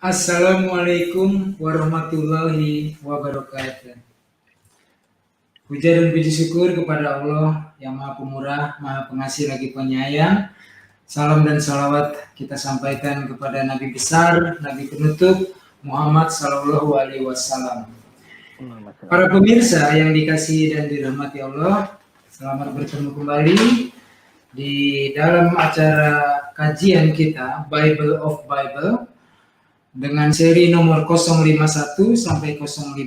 Assalamualaikum warahmatullahi wabarakatuh. Puja dan puji syukur kepada Allah yang Maha Pemurah, Maha Pengasih lagi Penyayang. Salam dan salawat kita sampaikan kepada Nabi besar, Nabi penutup Muhammad Sallallahu Alaihi Wasallam. Para pemirsa yang dikasihi dan dirahmati Allah, selamat bertemu kembali di dalam acara kajian kita Bible of Bible dengan seri nomor 051 sampai 055.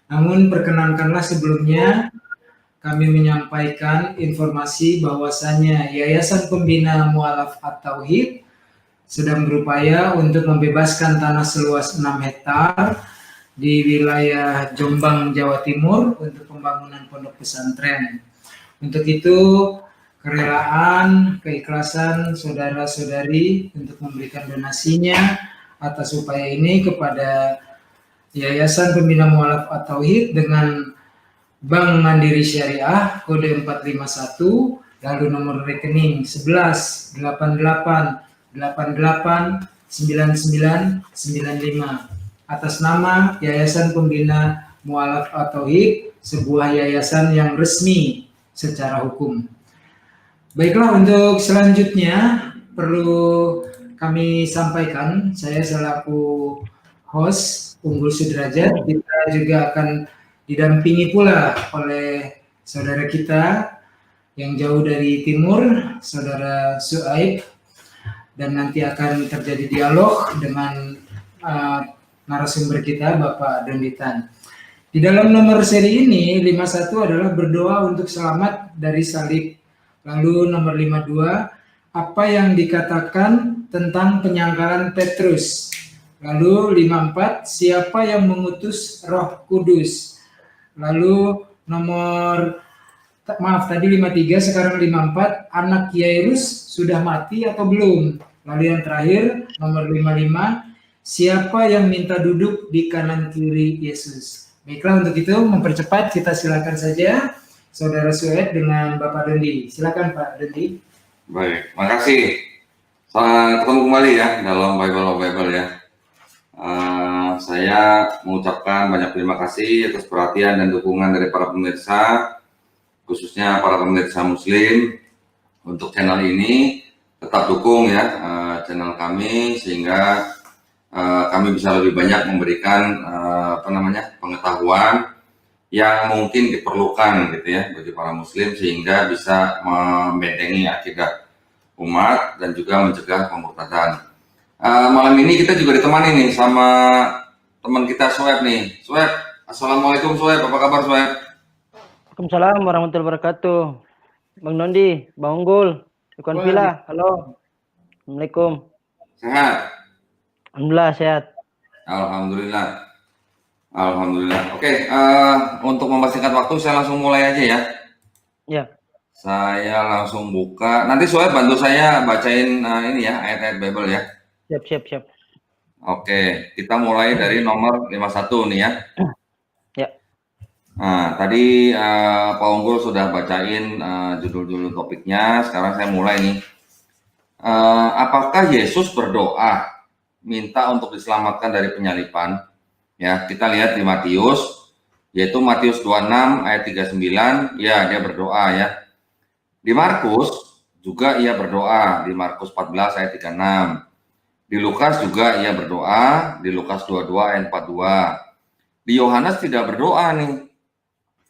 Namun perkenankanlah sebelumnya kami menyampaikan informasi bahwasannya Yayasan Pembina Mu'alaf At-Tauhid sedang berupaya untuk membebaskan tanah seluas 6 hektar di wilayah Jombang, Jawa Timur untuk pembangunan pondok pesantren. Untuk itu, kerelaan, keikhlasan saudara-saudari untuk memberikan donasinya atas upaya ini kepada Yayasan Pembina Mu'alaf At-Tauhid dengan Bank Mandiri Syariah kode 451 lalu nomor rekening 11 88 88 99 95 atas nama Yayasan Pembina Mu'alaf At-Tauhid, sebuah yayasan yang resmi secara hukum. Baiklah, untuk selanjutnya perlu kami sampaikan, saya selaku host Unggul Sudrajat, kita juga akan didampingi pula oleh saudara kita yang jauh dari timur, saudara Suaib, dan nanti akan terjadi dialog dengan narasumber kita, Bapak Donditan. Di dalam nomor seri ini, 51 adalah berdoa untuk selamat dari salib. Lalu nomor 52, apa yang dikatakan tentang penyangkalan Petrus. Lalu 54, siapa yang mengutus Roh Kudus. Lalu tadi 53, sekarang 54, anak Yairus sudah mati atau belum. Lalu yang terakhir, nomor 55, siapa yang minta duduk di kanan kiri Yesus. Baiklah, untuk itu mempercepat kita silakan saja Saudara Sued dengan Bapak Dondi. Silakan Pak Dondi. Baik, makasih. Selamat ketemu kembali ya dalam Bible of Bible ya. Saya mengucapkan banyak terima kasih atas perhatian dan dukungan dari para pemirsa, khususnya para pemirsa Muslim untuk channel ini. Tetap dukung ya channel kami sehingga kami bisa lebih banyak memberikan pengetahuan yang mungkin diperlukan gitu ya bagi para Muslim sehingga bisa membentengi akidah umat dan juga mencegah pemurtadan. Malam ini kita juga ditemani nih sama teman kita Sueb nih. Sueb, assalamualaikum Sueb, apa kabar Sueb? Waalaikumsalam warahmatullahi wabarakatuh. Bang Dondi, Bang Unggul, Ikhwan Pila, halo. Assalamualaikum. Sehat? Alhamdulillah sehat. Alhamdulillah. Oke, untuk mempersingkat waktu saya langsung mulai aja ya. Ya. Saya langsung buka. Nanti Sueb bantu saya bacain ini ya ayat-ayat Bible ya. Siap. Oke, kita mulai dari nomor 51 nih ya. Ya. Nah, tadi Pak Unggul sudah bacain judul-judul topiknya. Sekarang saya mulai nih. Apakah Yesus berdoa minta untuk diselamatkan dari penyalipan? Ya, kita lihat di Matius, yaitu Matius 26 ayat 39, ya dia berdoa ya. Di Markus juga ia berdoa, di Markus 14 ayat 36. Di Lukas juga ia berdoa, di Lukas 22 ayat 42. Di Yohanes tidak berdoa nih,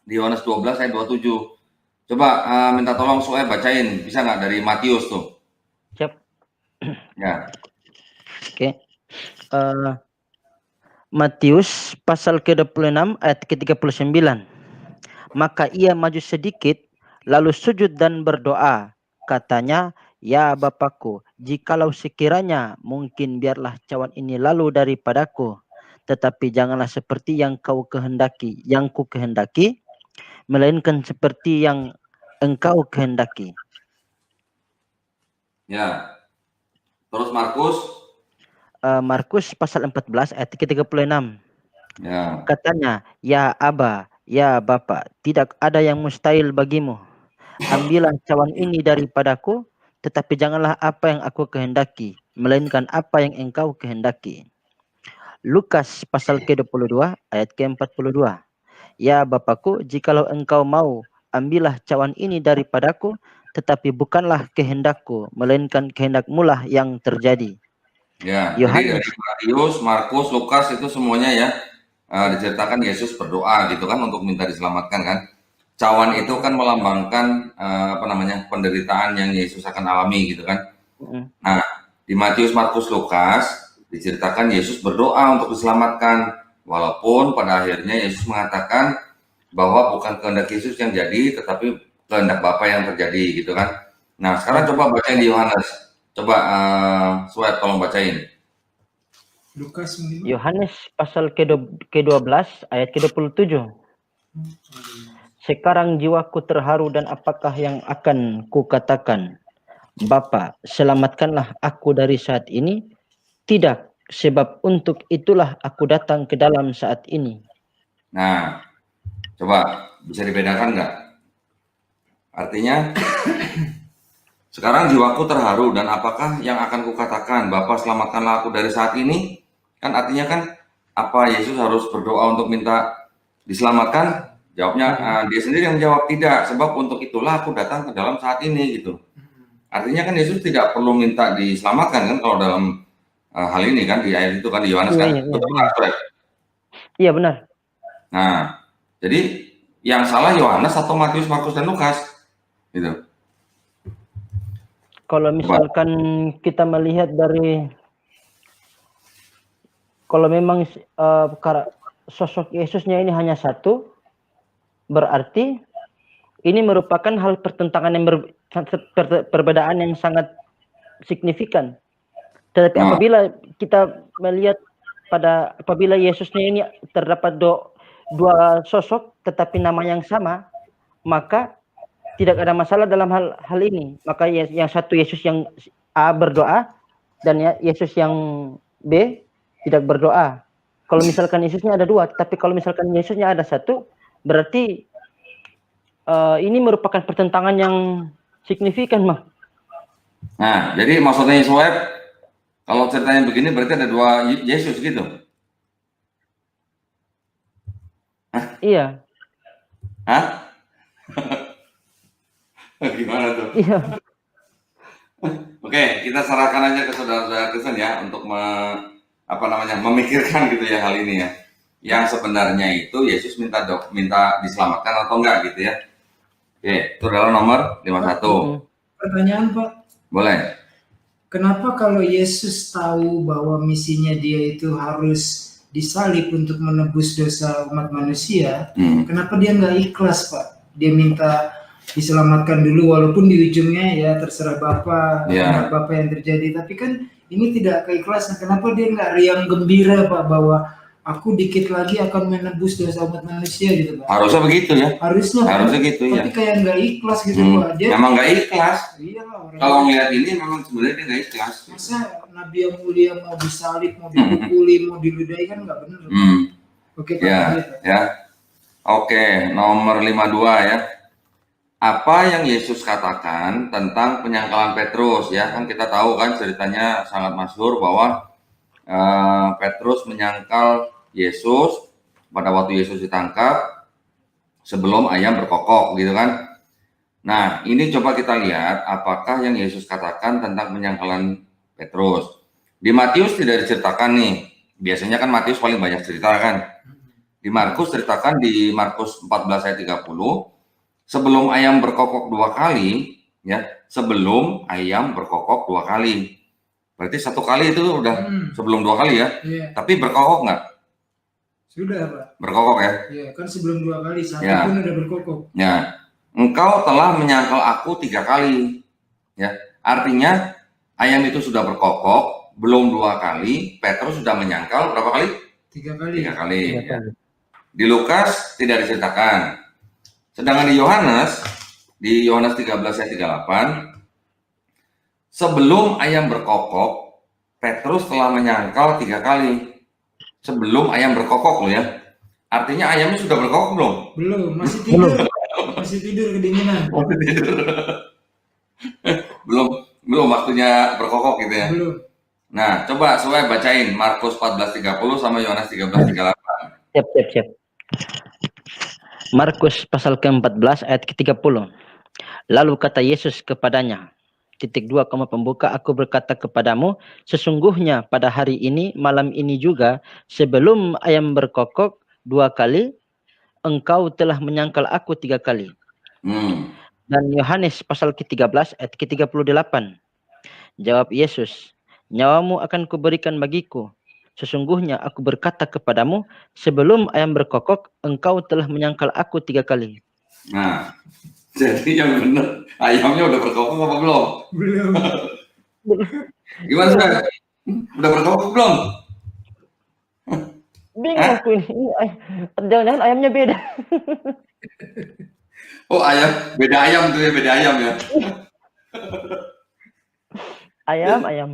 di Yohanes 12 ayat 27. Coba minta tolong Sueb bacain, bisa nggak dari Matius tuh? Siap. Ya. Oke. Matius pasal ke-26 ayat ke-39. Maka ia maju sedikit, lalu sujud dan berdoa. Katanya, ya Bapakku, jikalau sekiranya mungkin biarlah cawan ini lalu daripadaku. Tetapi janganlah seperti yang ku kehendaki, melainkan seperti yang engkau kehendaki. Ya. Terus Markus? Markus pasal 14 ayat ke-36. Ya. Katanya, ya Aba, ya Bapa, tidak ada yang mustahil bagimu. Ambillah cawan ini daripadaku, tetapi janganlah apa yang aku kehendaki, melainkan apa yang engkau kehendaki. Lukas pasal ke-22 ayat ke-42. Ya Bapakku, jikalau engkau mau, ambillah cawan ini daripadaku, tetapi bukanlah kehendakku, melainkan kehendakmu lah yang terjadi. Ya, jadi Yohanes. dari Matius, Markus, Lukas itu semuanya ya diceritakan Yesus berdoa gitu kan untuk minta diselamatkan kan. Cawan itu kan melambangkan penderitaan yang Yesus akan alami gitu kan. Nah, di Matius, Markus, Lukas diceritakan Yesus berdoa untuk diselamatkan, walaupun pada akhirnya Yesus mengatakan bahwa bukan kehendak Yesus yang jadi, tetapi kehendak Bapa yang terjadi gitu kan. Nah, sekarang coba bacain di Yohanes. Coba Suet tolong bacain. Lukas mungkin. Yohanes pasal ke-12 ayat ke-27. Sekarang jiwaku terharu dan apakah yang akan kukatakan? Bapa, selamatkanlah aku dari saat ini. Tidak, sebab untuk itulah aku datang ke dalam saat ini. Nah, coba bisa dibedakan nggak? Artinya, sekarang jiwaku terharu dan apakah yang akan kukatakan? Bapa, selamatkanlah aku dari saat ini. Kan artinya kan apa Yesus harus berdoa untuk minta diselamatkan? Jawabnya dia sendiri yang menjawab tidak, sebab untuk itulah aku datang ke dalam saat ini gitu. Artinya kan Yesus tidak perlu minta diselamatkan kan kalau dalam hal ini kan di ayat itu kan di Yohanes kan. Iya benar. Nah, jadi yang salah Yohanes atau Matius, Markus dan Lukas gitu. Kalau misalkan kita melihat dari, kalau memang sosok Yesusnya ini hanya satu, berarti ini merupakan hal pertentangan yang perbedaan yang sangat signifikan. Tetapi apabila kita melihat apabila Yesusnya ini terdapat dua sosok tetapi nama yang sama, maka tidak ada masalah dalam hal ini. Maka yang satu Yesus yang A berdoa dan Yesus yang B tidak berdoa. Kalau misalkan Yesusnya ada dua, tapi kalau misalkan Yesusnya ada satu, berarti ini merupakan pertentangan yang signifikan, Mak. Nah, jadi maksudnya Suet, kalau ceritanya begini berarti ada dua Yesus gitu. Hah? Iya. Hah? Gimana tuh? Iya. Oke, kita serahkan aja ke saudara-saudara Kristen ya untuk memikirkan gitu ya hal ini ya. Yang sebenarnya itu Yesus minta diselamatkan atau enggak gitu ya. Oke, itu adalah nomor 51. Pertanyaan Pak. Boleh. Kenapa kalau Yesus tahu bahwa misinya dia itu harus disalib untuk menebus dosa umat manusia, kenapa dia nggak ikhlas Pak? Dia minta diselamatkan dulu walaupun di ujungnya ya terserah Bapak, kehendak Bapak yang terjadi. Tapi kan ini tidak keikhlasan. Kenapa dia nggak riang gembira Pak bahwa aku dikit lagi akan menebus dosa umat manusia gitu Pak? Harusnya begitu ya. Harusnya gitu ya. Tapi kayak nggak ikhlas gitu Pak. Dia memang nggak ikhlas. Iya. Kalau ngeliat ini memang sebenarnya dia nggak ikhlas. Masa Nabi yang mulia mau disalib, mau dipukuli, mau diludahi kan nggak benar. Oke Pak. Ya. Oke, nomor 52 ya. Apa yang Yesus katakan tentang penyangkalan Petrus ya, kan kita tahu kan ceritanya sangat masyhur bahwa Petrus menyangkal Yesus pada waktu Yesus ditangkap sebelum ayam berkokok gitu kan. Nah, ini coba kita lihat apakah yang Yesus katakan tentang penyangkalan Petrus. Di Matius tidak diceritakan nih. Biasanya kan Matius paling banyak cerita kan. Di Markus ceritakan di Markus 14 ayat 30, sebelum ayam berkokok 2 kali, ya, sebelum ayam berkokok 2 kali. Berarti 1 kali itu udah sebelum 2 kali ya. Tapi berkokok nggak? Sudah Pak. Berkokok ya? Iya, kan sebelum 2 kali, 1 pun udah berkokok. Ya, engkau telah menyangkal aku 3 kali. Ya, artinya ayam itu sudah berkokok, belum 2 kali, Petrus sudah menyangkal berapa kali? 3 kali. 3 kali. Ya. Di Lukas tidak diceritakan. Sedangkan di Yohanes 13 ayat 38, sebelum ayam berkokok, Petrus telah menyangkal 3 kali. Sebelum ayam berkokok loh ya. Artinya ayamnya sudah berkokok belum? Belum, masih tidur. Masih tidur kedinginan. belum waktunya berkokok gitu ya. Belum. Nah, coba Suhaib bacain Markus 14:30 sama Yohanes 13:38. Siap. Markus pasal ke-14 ayat ke-30. Lalu kata Yesus kepadanya, titik 2, pembuka, aku berkata kepadamu, sesungguhnya pada hari ini, malam ini juga, sebelum ayam berkokok 2 kali, engkau telah menyangkal aku 3 kali. Dan Yohanes pasal ke-13 ayat ke-38. Jawab Yesus, nyawamu akan kuberikan bagiku. Sesungguhnya aku berkata kepadamu, sebelum ayam berkokok, engkau telah menyangkal aku 3 kali. Nah, jadi yang benar ayamnya udah berkokok apa belum? Belum. Gimana Suhaib? Udah berkokok belum? Bingung aku ini. Jangan-jangan ayamnya beda. Oh, beda ayam tuh ya, beda ayam ya. Ayam.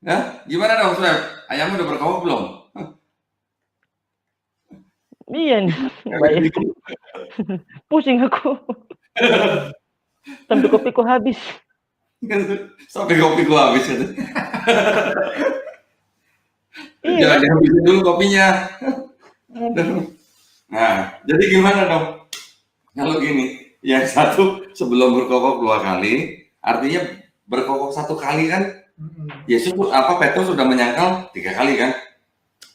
Ya, gimana dong Suhaib? Ayamnya udah berkokok belum? Iya nih, baik. Pusing aku. Sampai kopiku habis. Sampai kopiku habis gitu. Iya. Jangan dihabisin dulu kopinya. Nah, jadi gimana dong? Kalau gini, yang satu sebelum berkokok 2 kali, artinya berkokok 1 kali kan? Yesus Petrus sudah menyangkal 3 kali kan?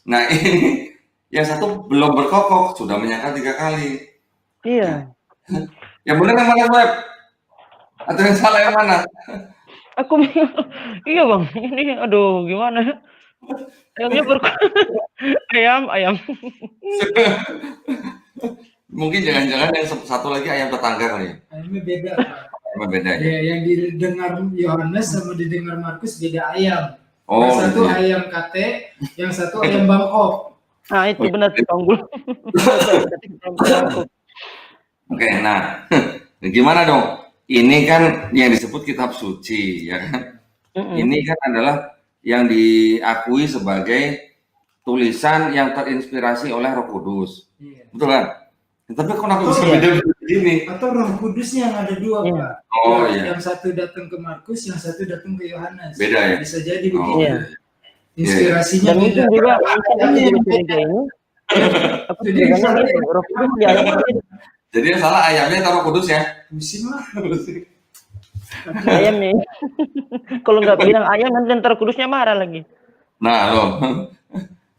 Nah ini yang satu belum berkokok sudah menyangkal 3 kali. Iya. Yang benar yang mana Web? Atau yang salah yang mana? Aku iya bang, ini aduh gimana? Ayamnya ayam. Mungkin jangan-jangan yang satu lagi ayam tetangga kali ya? Ayamnya beda, Pak. Ayamnya beda ya? Ya, yang didengar Yohanes sama didengar Markus beda ayam. Oh, yang satu gitu ya? ayam kate, yang satu ayam Bangkok. Nah itu benar Panggul. Oke, nah gimana dong? Ini kan yang disebut kitab suci, ya kan? Ini kan adalah yang diakui sebagai tulisan yang terinspirasi oleh Roh Kudus. Iya. Betul kan? Tapi kenapa bisa beda-beda begini? Atau Roh Kudusnya yang ada 2, Pak. Oh iya. Yang satu datang ke Markus, yang satu datang ke Yohanes. Beda ya? Bisa jadi begitu. Oh, iya. Inspirasinya Dan beda. mungkin juga curiga ini. Aku curiganya itu Roh Kudus di ayam itu. Jadi yang salah ayamnya atau Roh Kudus ya? Pusing lah. Ayamnya. Kalau nggak bilang ayam nanti ntar Kudusnya marah lagi. Nah loh.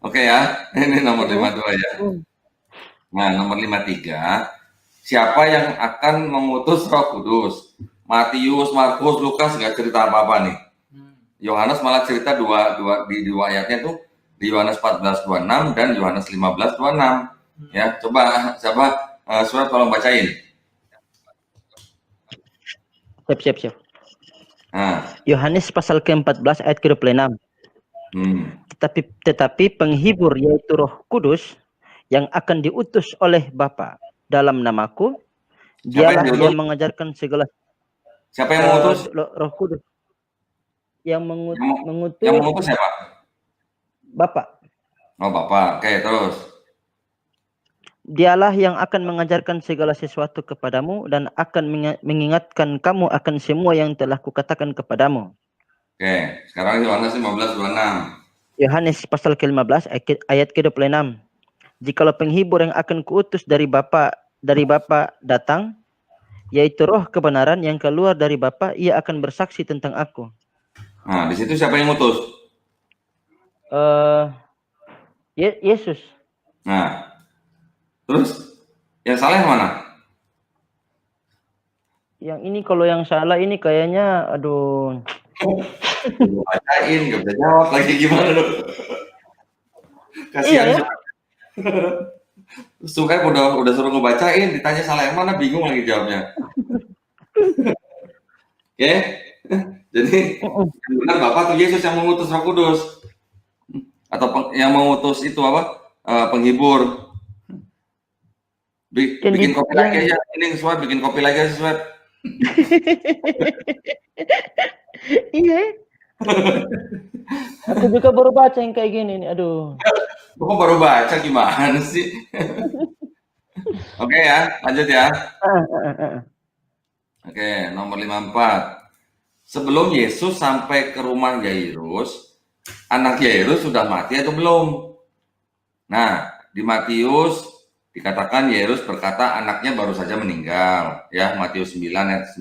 Oke ya, ini nomor 52 ya. Nah nomor 53, siapa yang akan mengutus Roh Kudus? Matius, Markus, Lukas nggak cerita apa-apa nih. Yohanes malah cerita di dua ayatnya tuh, di Yohanes 14:26 dan Yohanes 15:26. Ya, coba siapa Surat tolong bacain. Siap. Yohanes pasal ke-14 ayat ke-26. Tetapi penghibur yaitu Roh Kudus yang akan diutus oleh Bapa dalam namaku, dialah yang mengajarkan segala. Siapa yang mengutus? Roh Kudus. Yang mengutus. Yang mengutus siapa? Bapa. Oh, Bapa. Oke, terus. Dialah yang akan mengajarkan segala sesuatu kepadamu dan akan mengingatkan kamu akan semua yang telah kukatakan kepadamu. Oke, sekarang Yohanes 15:26. Yohanes pasal ke-15 ayat ke-26. Jikalau penghibur yang akan kuutus dari Bapa datang, yaitu Roh kebenaran yang keluar dari Bapa, ia akan bersaksi tentang aku. Nah, di situ siapa yang ngutus? Yesus. Nah, terus yang salah yang mana? Yang ini kalau yang salah ini kayaknya aduh. Bacain, gak bisa jawab lagi gimana dong? Kasihan. Iya, ya? Suhaib udah suruh ngebacain, ditanya salah yang mana, bingung lagi jawabnya. Oke, jadi benar Bapak tuh Yesus yang mengutus Roh Kudus, atau yang mengutus itu apa? Penghibur. Bikin kopi lagi aja, ini Suhaib bikin kopi lagi aja Suhaib. Iya. Aku juga baru baca yang kayak gini nih, aduh. Kok baru baca gimana sih? Oke ya, lanjut ya. Oke, nomor 54. Sebelum Yesus sampai ke rumah Yairus, anak Yairus sudah mati atau belum? Nah, di Matius dikatakan Yairus berkata anaknya baru saja meninggal, ya, Matius 9 ayat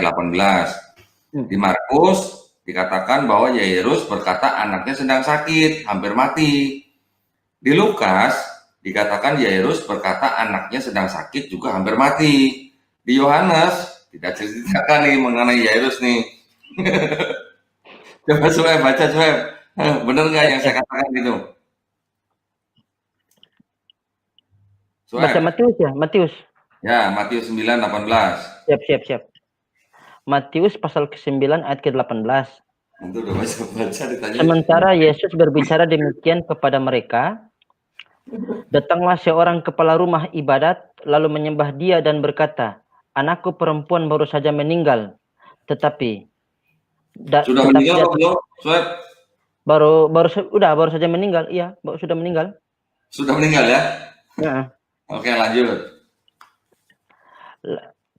18. Di Markus dikatakan bahwa Yairus berkata anaknya sedang sakit, hampir mati. Di Lukas dikatakan Yairus berkata anaknya sedang sakit juga hampir mati. Di Yohanes tidak ceritakan nih mengenai Yairus nih. Coba Sueb, baca Sueb. Bener nggak yang saya katakan itu? Baca Sueb. Matius ya, Matius. Ya, Matius 9:18. Siap. Matius pasal ke-9 ayat ke-18. Itu udah baca ditanya. Sementara Yesus berbicara demikian kepada mereka, datanglah seorang kepala rumah ibadat lalu menyembah dia dan berkata, anakku perempuan baru saja meninggal, tetapi Sudah meninggal atau belum? Sueb? baru saja meninggal. Iya, sudah meninggal. Sudah meninggal ya? Ya. Oke, lanjut.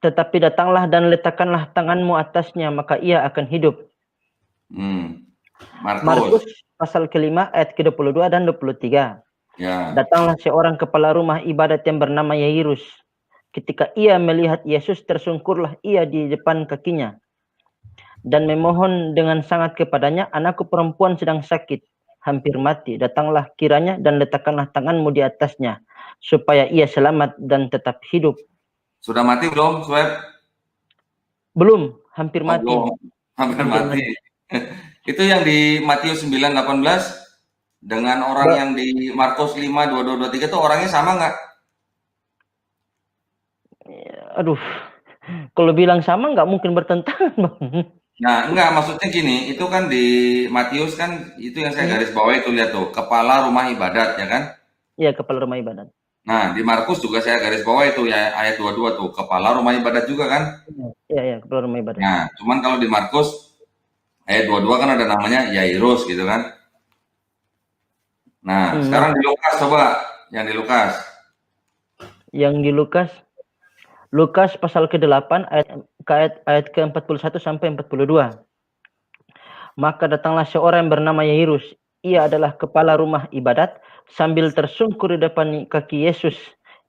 Tetapi datanglah dan letakkanlah tanganmu atasnya, maka ia akan hidup. Markus pasal ke-5 ayat ke-22 dan 23. Ya. Datanglah seorang kepala rumah ibadat yang bernama Yairus. Ketika ia melihat Yesus, tersungkurlah ia di depan kakinya dan memohon dengan sangat kepadanya, anakku perempuan sedang sakit, hampir mati. Datanglah kiranya dan letakkanlah tanganmu di atasnya, supaya ia selamat dan tetap hidup. Sudah mati belum, Sueb? Belum, hampir mati. Belum. Hampir mati. Itu yang di Matius 9:18 dengan orang yang di Markus 5:22-23 itu orangnya sama nggak? Aduh, kalau bilang sama nggak mungkin bertentangan, Bang. Nah, enggak, maksudnya gini, itu kan di Matius kan itu yang saya garis bawah itu, lihat tuh, kepala rumah ibadat, ya kan? Iya, kepala rumah ibadat. Nah, di Markus juga saya garis bawah itu ya, ayat 22 tuh, kepala rumah ibadat juga kan? Iya, kepala rumah ibadat. Nah, cuman kalau di Markus ayat 22 kan ada namanya Yairus gitu kan? Nah, sekarang di Lukas coba, yang di Lukas. Yang di Lukas pasal ke-8 ayat ke-41 sampai 42. Maka datanglah seorang yang bernama Yairus. Ia adalah kepala rumah ibadat. Sambil tersungkur di depan kaki Yesus,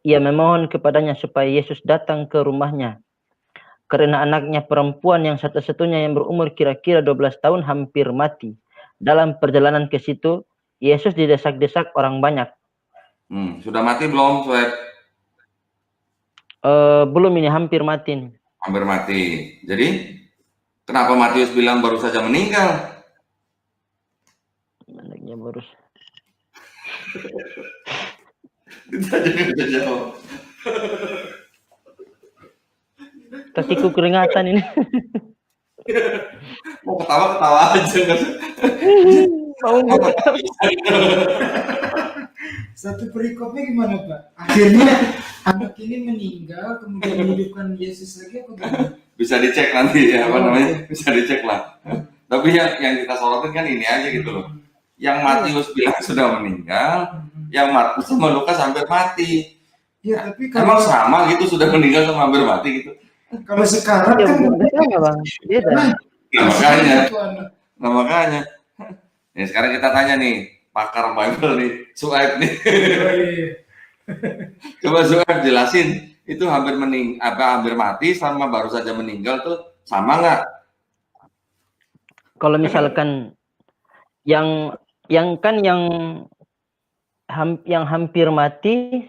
ia memohon kepadanya supaya Yesus datang ke rumahnya. Karena anaknya perempuan yang satu-satunya yang berumur kira-kira 12 tahun hampir mati. Dalam perjalanan ke situ, Yesus didesak-desak orang banyak. Sudah mati belum, Sueb? Belum, ini hampir mati nih. Hampir mati. Jadi kenapa Matius bilang baru saja meninggal? Anaknya baru. Ditanya bisa jawab. Kakiku keringatan ini. Mau ketawa aja kan? Mau Satu perikopnya gimana, Pak? Akhirnya anak ini meninggal, kemudian menghidupkan Yesus lagi apa gimana? Bisa dicek nanti ya, apa namanya? Bisa dicek lah. Tapi yang kita sorotin kan ini aja gitu loh. Yang Matius bilang sudah meninggal, yang Markus sama Lukas hampir mati. Ya, tapi Emang kalau sama gitu, sudah meninggal sama hampir mati gitu. kalau sekarang ya, kan beda, Bang. Beda. Nah makanya. Ya, sekarang kita tanya nih, pakar Bible nih, Suaib nih. Coba Suaib jelasin, itu hampir mati sama baru saja meninggal tuh sama nggak? Kalau misalkan yang hampir mati,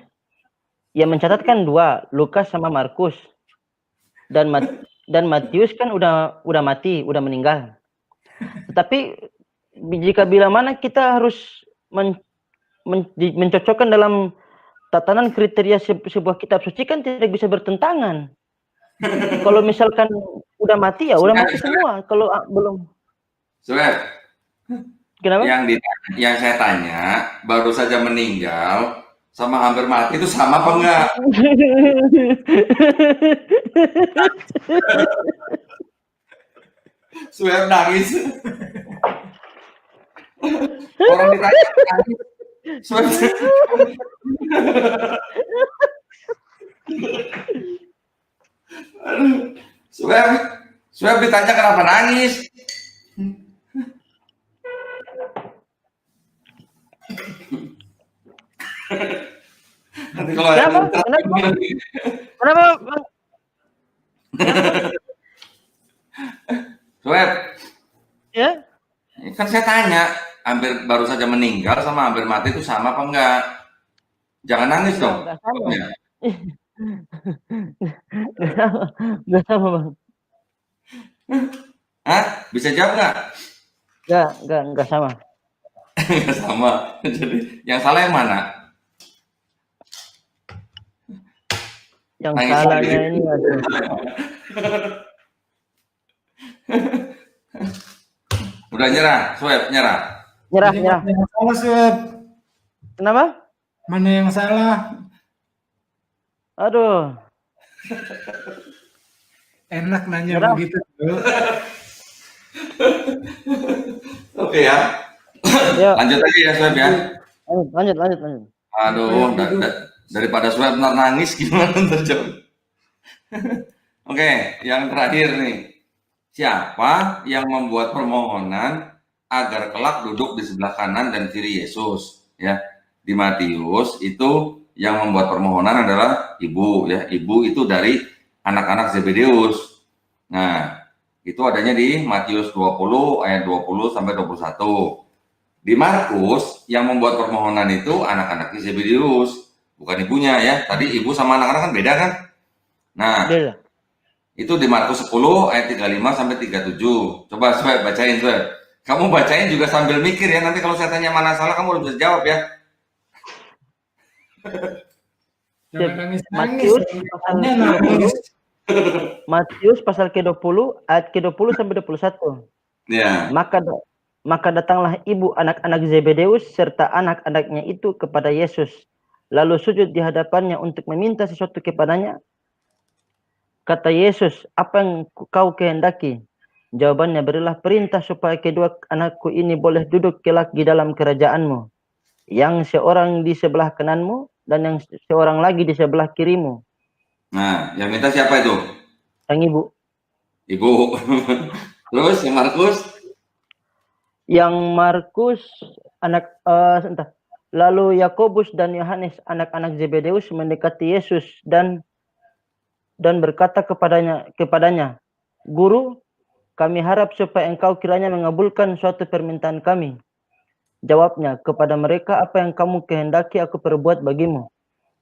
ya mencatatkan dua, Lukas sama Markus. Dan Matius kan udah mati, udah meninggal. Tetapi jika bila mana kita harus mencocokkan dalam tatanan kriteria sebuah kitab suci kan tidak bisa bertentangan. Kalau misalkan udah mati ya udah mati semua. Kalau belum. Suaib. Kenapa? Yang saya tanya baru saja meninggal sama hampir mati itu sama apa enggak? Suaib nangis. Orang ditanya nangis. Suaib ditanya kenapa nangis? Nanti kalau Kenapa? ada Kenapa, Bang? Swab, Ya? kan saya tanya, hampir baru saja meninggal sama hampir mati itu sama apa enggak? Jangan nangis dong. Enggak sama. Jawabnya. Enggak sama, Bang. Hah? Bisa jawab nggak? Enggak sama. Nggak sama. Jadi yang salah yang mana? Yang Nangis salahnya lagi. ini aduh. Udah nyerah, Swab, nyerah. Nyerah. Mana yang salah, Swab? Kenapa? Mana yang salah? Aduh. Enak nanya Nyerah. begitu. Bro. Oke ya. Ya, Lanjut lagi ya, Swab ya. lanjut. Aduh, daripada Swab ntar nangis gimana ntar jawab. Oke, yang terakhir nih. Siapa yang membuat permohonan agar kelak duduk di sebelah kanan dan kiri Yesus? Ya, di Matius itu yang membuat permohonan adalah ibu, ya. Ibu itu dari anak-anak Zebedeus. Nah, itu adanya di Matius 20 ayat 20 sampai 21. Di Markus yang membuat permohonan itu anak-anak Zebedeus, bukan ibunya ya. Tadi ibu sama anak-anak kan beda kan? Nah, Beda. itu di Markus 10 ayat 35 sampai 37. Coba Swab bacain, Swab. Kamu bacain juga sambil mikir ya. Nanti kalau saya tanya mana salah kamu harus bisa jawab ya. Jangan nangis-nangis. Matius pasal Nangis. Matius pasal ke-20 ayat ke-20 sampai 21. Ya. Maka datanglah ibu anak-anak Zebedeus serta anak-anaknya itu kepada Yesus, lalu sujud di hadapannya untuk meminta sesuatu kepadanya. Kata Yesus, apa yang kau kehendaki? Jawabannya, berilah perintah supaya kedua anakku ini boleh duduk kelak di dalam kerajaanmu, yang seorang di sebelah kananmu dan yang seorang lagi di sebelah kirimu. Nah, yang minta siapa itu? Sang ibu. Ibu. Terus yang Markus? Yang Markus lalu Yakobus dan Yohanes anak-anak Zebedeus mendekati Yesus dan berkata kepadanya, Guru, kami harap supaya engkau kiranya mengabulkan suatu permintaan kami. Jawabnya, kepada mereka, apa yang kamu kehendaki aku perbuat bagimu.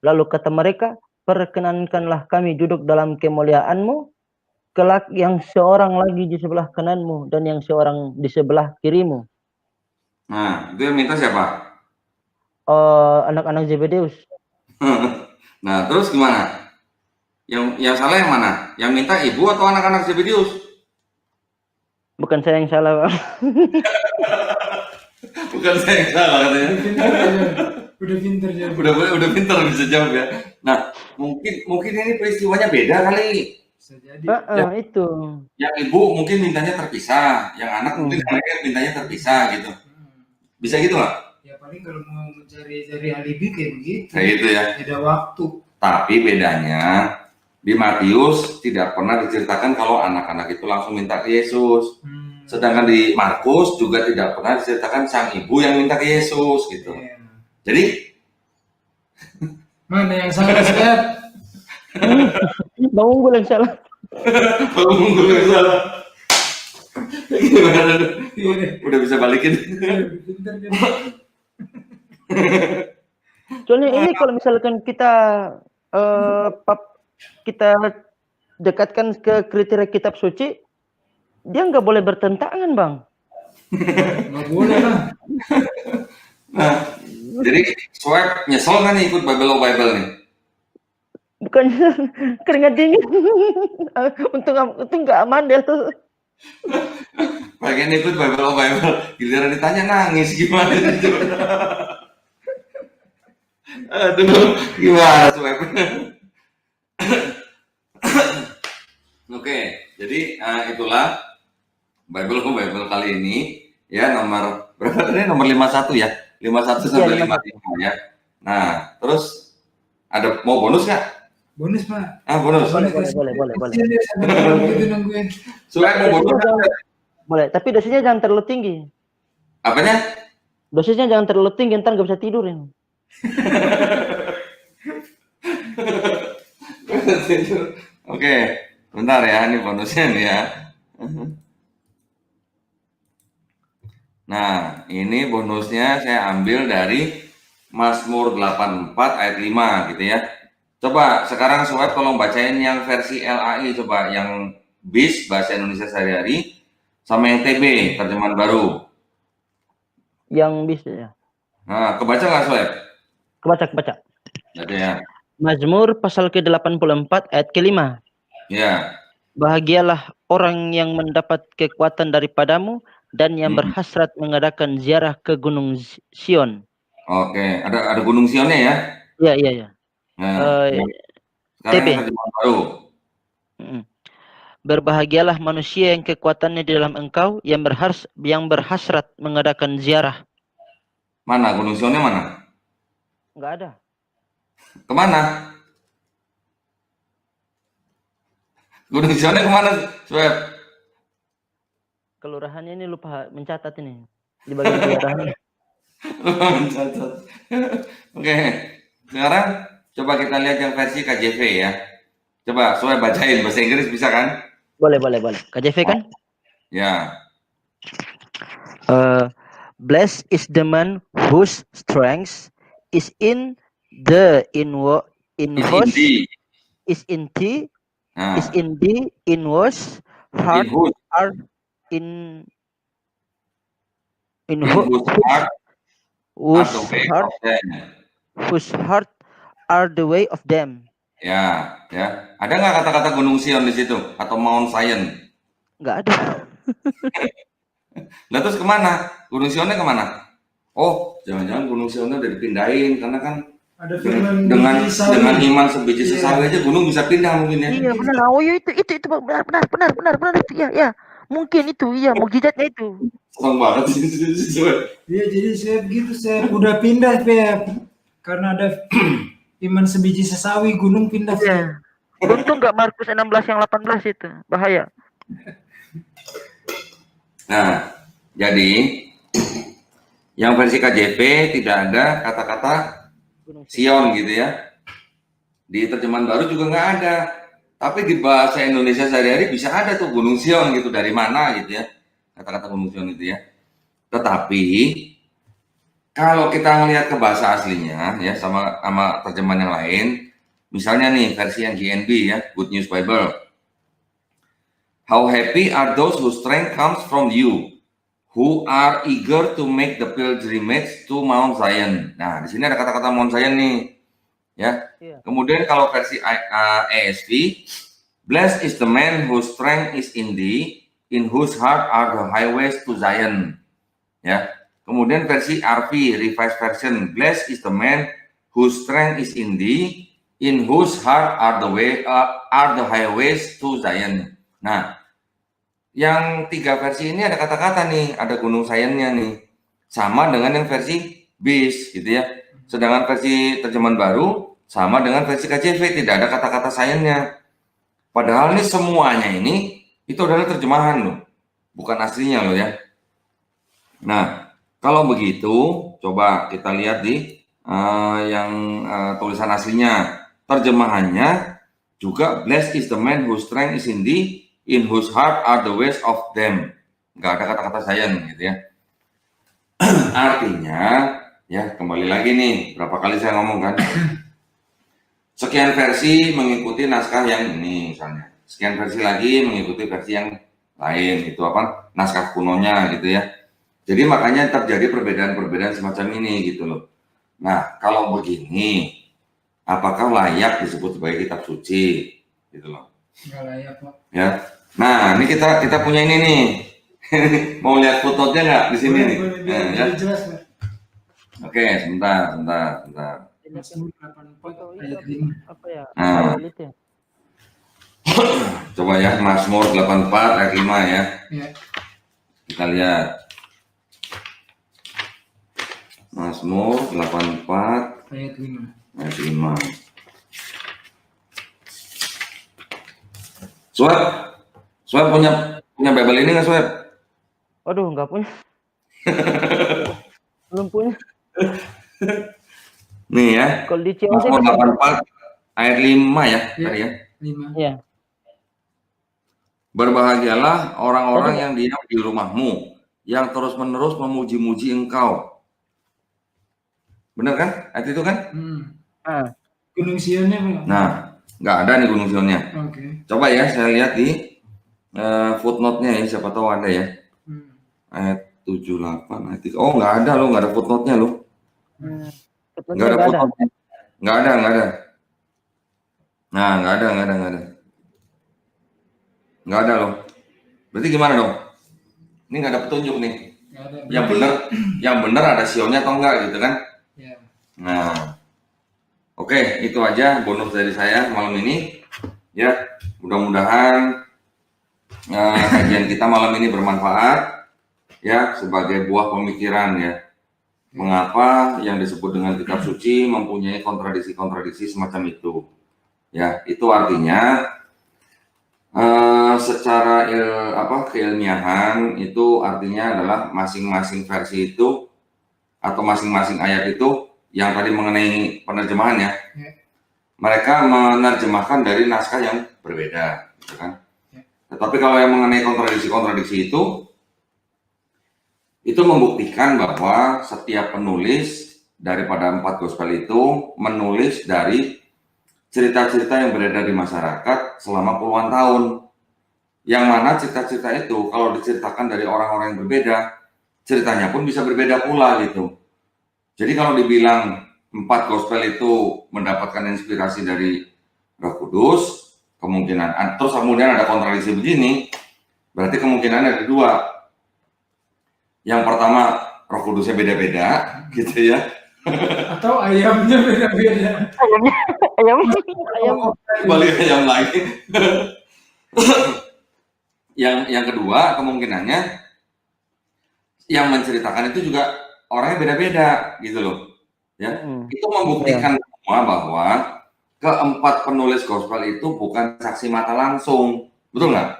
Lalu kata mereka, perkenankanlah kami duduk dalam kemuliaanmu, kelak yang seorang lagi di sebelah kananmu dan yang seorang di sebelah kirimu. Nah, itu yang minta siapa? Anak-anak Zebedeus. Nah, terus gimana? Yang salah yang mana? Yang minta ibu atau anak-anak Zebedeus? Bukan saya yang salah, Bang. Bukan saya yang salah katanya. Udah pinter ya. Udah pintar bisa jawab ya. Nah, mungkin ini peristiwanya beda kali. Bisa jadi. Itu. Yang ibu mungkin mintanya terpisah, yang anak mungkin mereka mintanya terpisah gitu. Bisa gitu nggak? Ya paling kalau mau mencari alibi kayak begitu. Kayak gitu ya. Ada waktu. Tapi bedanya di Matius tidak pernah diceritakan kalau anak-anak itu langsung minta ke Yesus. Sedangkan di Markus juga tidak pernah diceritakan sang ibu yang minta ke Yesus gitu. Yeah. Jadi Mana yang salah, Swab? Bang Unggul yang salah. kalau Unggul yang salah. Gimana? Udah bisa balikin. Pinter dia. Soalnya ini kalau misalkan kita kita dekatkan ke kriteria kitab suci, dia nggak boleh bertentangan, Bang. Nggak boleh lah. Nah, jadi Swab nyesel kan ikut Bible nih? Bukan keringat dingin. Untung nggak amandel tuh. Pengen ikut Bible, giliran ditanya nangis gimana itu? Aduh, gimana Swab? Oke, jadi itulah Bible kali ini ya, nomor berapa tadi? Nomor 51 ya. 51 sampai 55 ya. Nah, terus ada mau bonus nggak? Bonus, Pak. Bonus. Boleh. Nungguin. Swab mau bonus nggak? Boleh, tapi dosisnya jangan terlalu tinggi. Apanya? Dosisnya jangan terlalu tinggi, ntar nggak bisa tidur ini. Oke, bentar ya, ini bonusnya nih ya. Nah, ini bonusnya saya ambil dari Mazmur 84 ayat 5 gitu ya. Coba sekarang Soeb tolong bacain yang versi LAI, coba yang BIS bahasa Indonesia sehari-hari sama yang TB terjemahan baru. Yang bisa ya. Nah, kebaca nggak Soeb? Kebaca. Baca ya. Mazmur pasal ke-84 ayat ke-5. Ya. Bahagialah orang yang mendapat kekuatan daripadamu dan yang berhasrat mengadakan ziarah ke Gunung Sion. Oke, ada Gunung Sionnya ya. Iya. Nah, sekarang TB. yang terjemahan baru. Berbahagialah manusia yang kekuatannya di dalam engkau, yang berhasrat mengadakan ziarah. Mana Gunung Sionnya mana? Enggak ada. Kemana? Gunung Sionnya kemana, Soeb? Kelurahannya ini lupa mencatat ini. Di bagian kelurahan. Mencatat. Oke, sekarang coba kita lihat yang versi KJV ya. Coba Soeb bacain bahasa Inggris bisa kan? Boleh. KJV kan? Ya. Blessed is the man whose strength is in the inward is in the inward heart are in whose heart are the way of them. Ya. Ada nggak kata-kata Gunung Sion di situ atau Mount Zion? Nggak ada. Nah terus kemana? Gunung Sionnya kemana? Oh, jangan-jangan Gunung Sionnya udah dipindahin karena kan Ada dengan iman sebiji sesawi aja gunung bisa pindah mungkin ya. Iya benar. Oh iya itu benar itu ya. Mungkin itu iya mukjizatnya itu. Serem banget sih. Iya jadi saya begitu, saya udah pindah Pep, karena ada iman sebiji sesawi gunung pindah. Iya. Untung nggak Markus 16 yang 18 itu bahaya. Nah, jadi yang versi KJV tidak ada kata-kata Sion gitu ya. Di terjemahan baru juga nggak ada. Tapi di bahasa Indonesia sehari-hari bisa ada tuh Gunung Sion gitu, dari mana gitu ya. Kata-kata Gunung Sion itu ya. Tetapi kalau kita ngelihat ke bahasa aslinya ya sama terjemahan yang lain, misalnya nih versi yang GNB ya, Good News Bible. How happy are those whose strength comes from you, who are eager to make the pilgrimage to Mount Zion. Nah, di sini ada kata-kata Mount Zion nih. Ya. Kemudian kalau versi ESV, blessed is the man whose strength is in thee, in whose heart are the highways to Zion. Ya. Kemudian versi RV, Revised Version, blessed is the man whose strength is in thee, in whose heart are the highways to Zion. Nah, yang 3 versi ini ada kata-kata nih, ada Gunung Zionnya nih, sama dengan yang versi BIS gitu ya. Sedangkan versi terjemahan baru sama dengan versi KJV, tidak ada kata-kata Zionnya. Padahal ini semuanya ini itu adalah terjemahan loh, bukan aslinya loh ya. Nah, kalau begitu coba kita lihat di tulisan aslinya. Terjemahannya juga blessed is the man whose strength is in thee, in whose heart are the ways of them. Nggak ada kata-kata Zion gitu ya. Artinya ya, kembali lagi nih, berapa kali saya ngomong kan, sekian versi mengikuti naskah yang ini misalnya, sekian versi lagi mengikuti versi yang lain, itu apa, naskah kunonya gitu ya. Jadi makanya terjadi perbedaan-perbedaan semacam ini gitu loh. Nah, kalau begini, apakah layak disebut sebagai kitab suci gitu loh? Nggak layak Pak. Ya. Nah, ini kita punya ini nih. Mau lihat fotonya nggak di sini nih? Boleh, ya. jelas Pak. Oke, sebentar. Mazmur 84 ayat 5. Apa ya? Nah. Coba ya, Mazmur 84 ayat 5 ya. Ya. Kita lihat. Mazmur 84 ayat 5. Ayat 5. Swab punya Bible ini nggak, Swab? Waduh, nggak punya. Belum punya. Nih ya, Kalau di COD Mazmur kan ada. 84 ayat 5 ya, Ya. tadi ya. 5. Ya, Berbahagialah orang-orang tadi yang diam di rumahmu, yang terus-menerus memuji-muji engkau. Benar kan? Ayat itu kan? ah, Gunung Sionnya Pak. Nah, nggak ada nih Gunung Sionnya. Oke. Coba ya, saya lihat di footnote-nya ya, siapa tahu ada ya. Ayat 78, ayat 3. Oh, nggak ada loh, nggak ada footnote-nya loh. Nggak ada nggak ada. footnote-nya. Nggak ada, nggak ada. Nah, nggak ada, nggak ada, nggak ada. Nggak ada loh. Berarti gimana dong? Ini nggak ada petunjuk nih. Nggak ada. Yang benar ada sionnya atau enggak gitu kan? Ya. Nah, oke, itu aja bonus dari saya malam ini. Ya, mudah-mudahan kajian kita malam ini bermanfaat ya sebagai buah pemikiran ya. Mengapa yang disebut dengan kitab suci mempunyai kontradiksi-kontradiksi semacam itu? Ya, itu artinya secara keilmiahan itu artinya adalah masing-masing versi itu atau masing-masing ayat itu yang tadi mengenai penerjemahannya, mereka menerjemahkan dari naskah yang berbeda, gitu kan? Tetapi kalau yang mengenai kontradiksi-kontradiksi itu membuktikan bahwa setiap penulis daripada 4 gospel itu menulis dari cerita-cerita yang beredar di masyarakat selama puluhan tahun. Yang mana cerita-cerita itu kalau diceritakan dari orang-orang yang berbeda, ceritanya pun bisa berbeda pula gitu. Jadi kalau dibilang 4 gospel itu mendapatkan inspirasi dari Roh Kudus, kemungkinan, terus kemudian ada kontradiksi begini, berarti kemungkinan ada dua. Yang pertama, Roh Kudusnya beda-beda, gitu ya. Atau ayamnya beda-beda. Ayam. Balik ayam lagi. Yang kedua, kemungkinannya yang menceritakan itu juga orangnya beda-beda, gitu loh. Ya, itu membuktikan semua bahwa keempat penulis gospel itu bukan saksi mata langsung, betul nggak?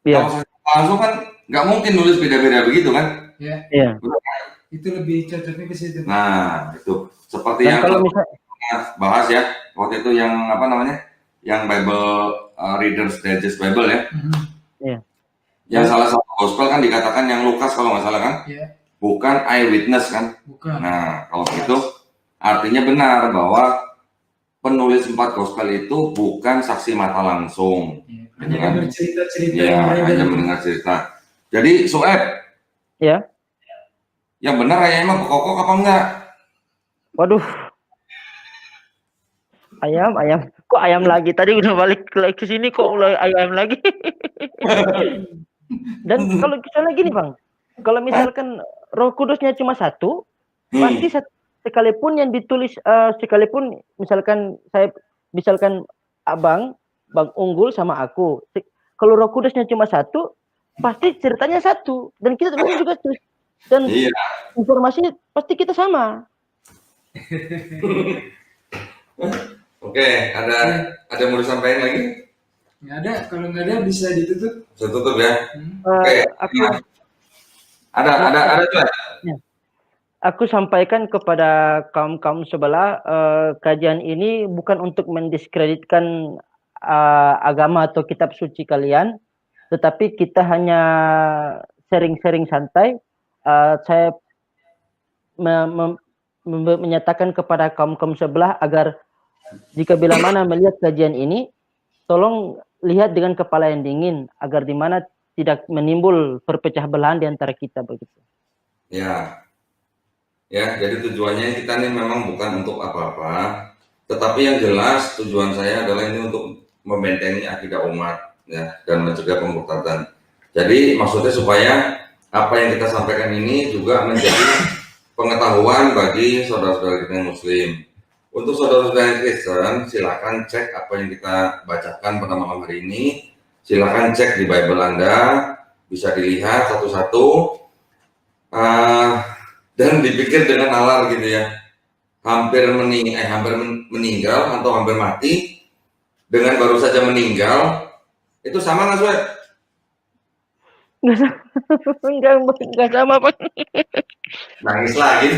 Iya. Kalau saksi mata langsung kan nggak mungkin nulis beda-beda begitu kan? Iya. Itu lebih cocoknya ke situ. Nah, itu seperti Dan yang kalau misalnya bahas ya waktu itu yang apa namanya, yang Bible Reader's Digest Bible ya. Iya. Yang salah satu gospel kan dikatakan yang Lukas kalau nggak salah kan? Iya. Bukan eyewitness kan? Bukan. Nah, kalau gitu artinya benar bahwa penulis 4 gospel itu bukan saksi mata langsung. Hanya bercerita-cerita. Ya, hanya mendengar cerita. Jadi, Sueb. Ya. Yang benar ayam emang bekokok apa enggak? Waduh. Ayam. Kok ayam lagi? Tadi udah balik ke sini kok mulai ayam lagi. Dan kalau misalnya gini Bang, kalau misalkan Roh Kudusnya cuma satu, pasti sekalipun yang ditulis, sekalipun misalkan Bang Unggul sama aku, kalau Roh Kudusnya cuma satu, pasti ceritanya satu, dan kita juga terus, dan informasinya pasti kita sama. Oke, ada mau disampaikan lagi? Nggak ada, kalau nggak ada bisa ditutup. Bisa tutup ya. Oke. Ada juga. Aku sampaikan kepada kaum sebelah, kajian ini bukan untuk mendiskreditkan agama atau kitab suci kalian, tetapi kita hanya sharing-sharing santai. Saya menyatakan kepada kaum sebelah agar jika bila mana melihat kajian ini, tolong lihat dengan kepala yang dingin agar di mana tidak menimbul perpecah belahan di antara kita begitu. Ya. Ya, jadi tujuannya kita ini memang bukan untuk apa-apa, tetapi yang jelas tujuan saya adalah ini untuk membentengi akidah umat ya dan mencegah pemurtadan. Jadi maksudnya supaya apa yang kita sampaikan ini juga menjadi pengetahuan bagi saudara-saudara kita yang Muslim. Untuk saudara-saudara yang Kristen, silakan cek apa yang kita bacakan pada malam hari ini. Silakan cek di Bible Anda, bisa dilihat satu-satu. Dan dipikir dengan nalar gitu ya, hampir meninggal atau hampir mati dengan baru saja meninggal, itu sama nggak Suet? Nggak sama Pak. Nangis lagi.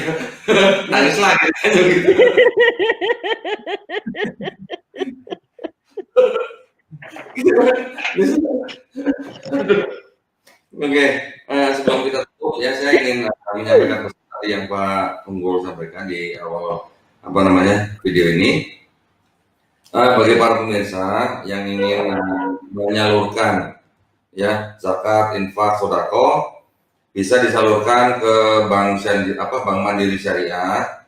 Nangis lagi. Oke, sebelum kita tutup ya, saya ingin menyampaikan pesan tadi yang Pak Unggul sampaikan di awal video ini. Bagi para pemirsa yang ingin menyalurkan ya zakat, infak, sodako, bisa disalurkan ke Bank Mandiri Syariah.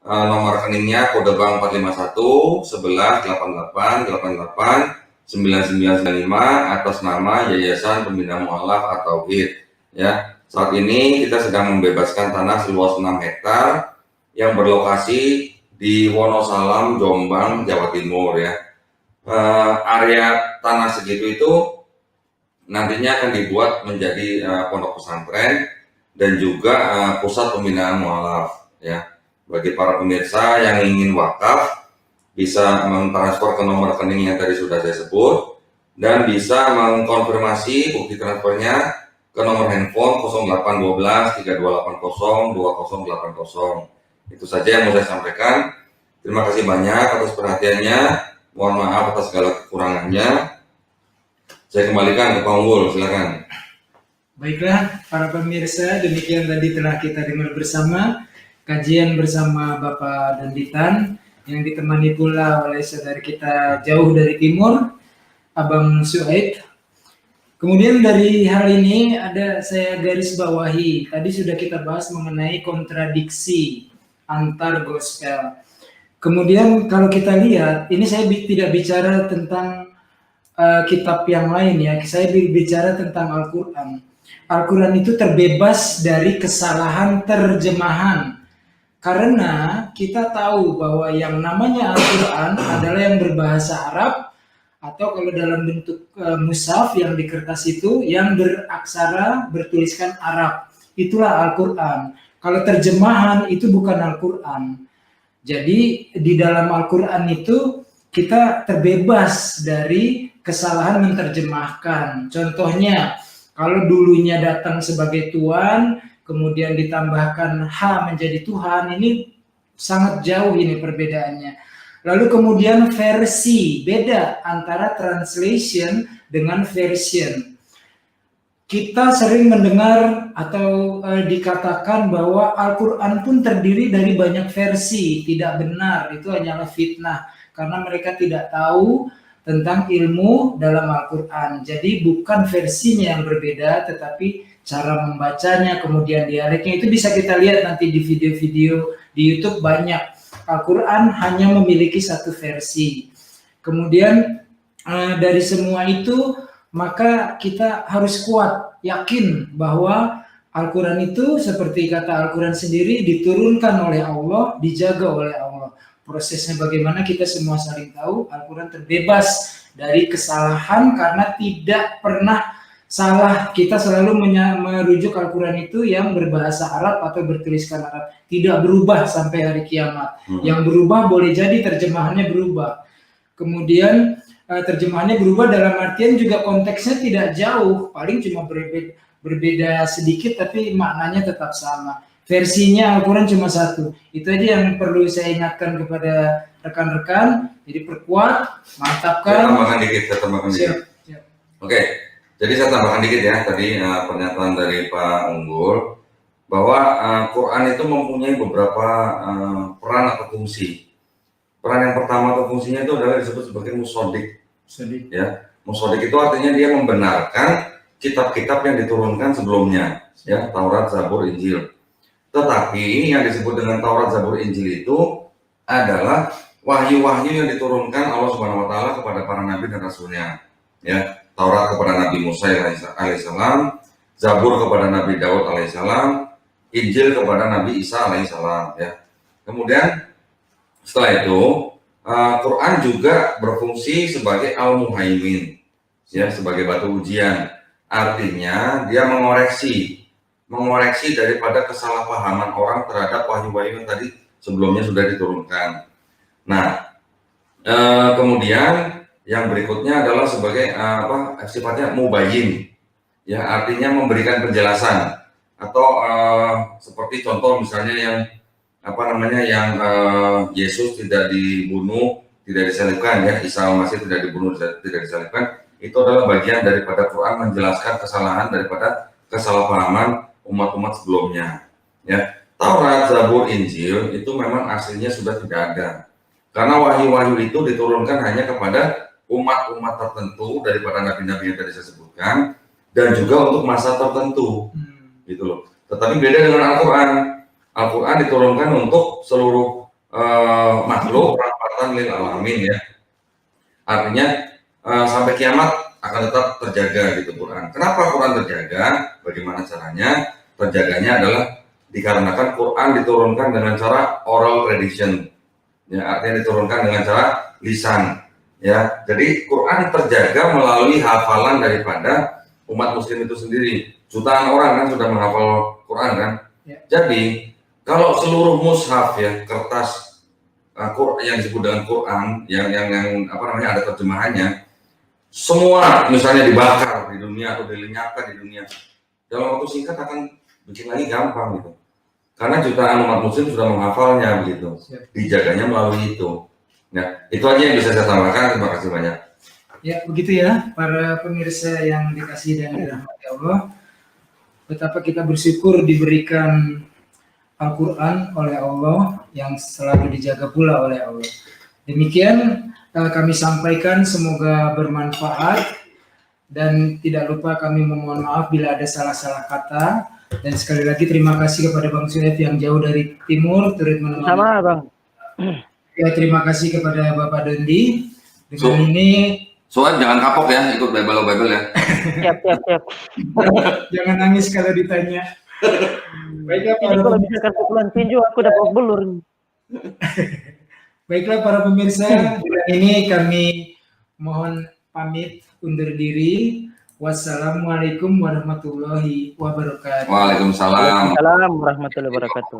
Nomor rekeningnya kode bank 451 11 88 88 9995 atas nama Yayasan Pembina Mu'alaf At-Tauhid. Ya, saat ini kita sedang membebaskan tanah seluas 6 hektar yang berlokasi di Wonosalam, Jombang, Jawa Timur ya. Area tanah segitu itu nantinya akan dibuat menjadi pondok pesantren dan juga pusat pembinaan mu'alaf ya. Bagi para pemirsa yang ingin wakaf bisa mentransfer ke nomor rekening yang tadi sudah saya sebut dan bisa mengkonfirmasi bukti transfernya ke nomor handphone 0812 3280 2080. Itu saja yang mau saya sampaikan. Terima kasih banyak atas perhatiannya. Mohon maaf atas segala kekurangannya. Saya kembalikan ke Pak Unggul, silakan. Baiklah, para pemirsa, demikian tadi telah kita dengar bersama kajian bersama Bapak Danditan yang ditemani pula oleh saudara kita jauh dari timur, Abang Suaid. Kemudian dari hal ini saya garis bawahi, tadi sudah kita bahas mengenai kontradiksi antar gospel. Kemudian kalau kita lihat, ini saya tidak bicara tentang kitab yang lain ya, saya bicara tentang Al-Quran. Al-Quran itu terbebas dari kesalahan terjemahan. Karena kita tahu bahwa yang namanya Al-Quran adalah yang berbahasa Arab, atau kalau dalam bentuk mushaf yang di kertas itu yang bertuliskan Arab, itulah Al-Quran. Kalau terjemahan itu bukan Al-Quran. Jadi di dalam Al-Quran itu kita terbebas dari kesalahan menerjemahkan. Contohnya, kalau dulunya datang sebagai Tuhan, kemudian ditambahkan H menjadi Tuhan, ini sangat jauh ini perbedaannya. Lalu kemudian versi, beda antara translation dengan version. Kita sering mendengar atau dikatakan bahwa Al-Quran pun terdiri dari banyak versi. Tidak benar, itu hanyalah fitnah. Karena mereka tidak tahu tentang ilmu dalam Al-Quran. Jadi bukan versinya yang berbeda, tetapi cara membacanya, kemudian dialeknya. Itu bisa kita lihat nanti di video-video di YouTube banyak. Al-Quran hanya memiliki satu versi. Kemudian dari semua itu, maka kita harus kuat, yakin bahwa Al-Quran itu seperti kata Al-Quran sendiri diturunkan oleh Allah, dijaga oleh Allah. Prosesnya bagaimana kita semua saling tahu. Al-Quran terbebas dari kesalahan karena tidak pernah salah. Kita selalu merujuk Al-Quran itu yang berbahasa Arab atau bertuliskan Arab. Tidak berubah sampai hari kiamat. Yang berubah boleh jadi terjemahannya berubah. Kemudian terjemahannya berubah dalam artian juga konteksnya tidak jauh. Paling cuma berbeda sedikit tapi maknanya tetap sama. Versinya Al-Quran cuma satu. Itu aja yang perlu saya ingatkan kepada rekan-rekan. Jadi perkuat, mantapkan. Saya tambahkan dikit. Siap. Oke, jadi saya tambahkan dikit ya. Tadi pernyataan dari Pak Unggul bahwa Quran itu mempunyai beberapa peran atau fungsi. Peran yang pertama atau fungsinya itu adalah disebut sebagai musodik. Ya, musodik itu artinya dia membenarkan kitab-kitab yang diturunkan sebelumnya, ya, Taurat, Zabur, Injil. Tetapi yang disebut dengan Taurat, Zabur, Injil itu adalah wahyu-wahyu yang diturunkan Allah Subhanahu wa taala kepada para nabi dan rasulnya. Ya, Taurat kepada Nabi Musa alaihissalam, Zabur kepada Nabi Daud alaihissalam, Injil kepada Nabi Isa alaihissalam, ya. Kemudian setelah itu Quran juga berfungsi sebagai al-muhaimin, ya, sebagai batu ujian. Artinya dia mengoreksi daripada kesalahpahaman orang terhadap wahyu-wahyu yang tadi sebelumnya sudah diturunkan. Nah, kemudian yang berikutnya adalah sebagai sifatnya mubayyin, ya, artinya memberikan penjelasan atau seperti contoh misalnya yang Yesus tidak dibunuh, tidak disalibkan ya, Isa Al-Masih tidak dibunuh, tidak disalibkan, itu adalah bagian daripada Quran menjelaskan kesalahan daripada kesalahpahaman umat-umat sebelumnya. Ya, Taurat, Zabur, Injil itu memang aslinya sudah tidak ada. Karena wahyu-wahyu itu diturunkan hanya kepada umat-umat tertentu daripada nabi-nabi yang tadi saya sebutkan, dan juga untuk masa tertentu, gitu loh. Tetapi beda dengan Al-Quran. Al-Quran diturunkan untuk seluruh makhluk, rahmatan lil alamin ya. Artinya sampai kiamat akan tetap terjaga gitu Quran. Kenapa Quran terjaga? Bagaimana caranya? Terjaganya adalah dikarenakan Quran diturunkan dengan cara oral tradition. Ya, artinya diturunkan dengan cara lisan. Ya, jadi Quran terjaga melalui hafalan daripada umat muslim itu sendiri. Jutaan orang kan sudah menghafal Quran kan. Ya. Jadi kalau seluruh mushaf ya, kertas yang disebut dengan Quran yang ada terjemahannya, semua misalnya dibakar di dunia atau dilenyapkan di dunia, dalam waktu singkat akan bikin lagi gampang gitu. Karena jutaan umat muslim sudah menghafalnya begitu. Dijaganya melalui itu. Nah, itu aja yang bisa saya tambahkan. Terima kasih banyak. Ya, begitu ya para pemirsa yang dikasihi dan dirahmati Allah. Betapa kita bersyukur diberikan Al-Quran oleh Allah yang selalu dijaga pula oleh Allah. Demikian kami sampaikan, semoga bermanfaat, dan tidak lupa kami memohon maaf bila ada salah-salah kata. Dan sekali lagi terima kasih kepada Bang Suhaib yang jauh dari timur turut menemani. Sama Bang. Ya, terima kasih kepada Bapak Dendi. Dengan ini Suhaib jangan kapok ya, ikut Bible ya. Siap. jangan nangis kalau ditanya. Baiklah Jadi kalau misalkan pukulan tinju aku dapat belur. Baiklah para pemirsa, bulan ini kami mohon pamit undur diri. Wassalamualaikum warahmatullahi wabarakatuh. Waalaikumsalam Waalaikumsalam warahmatullahi wabarakatuh.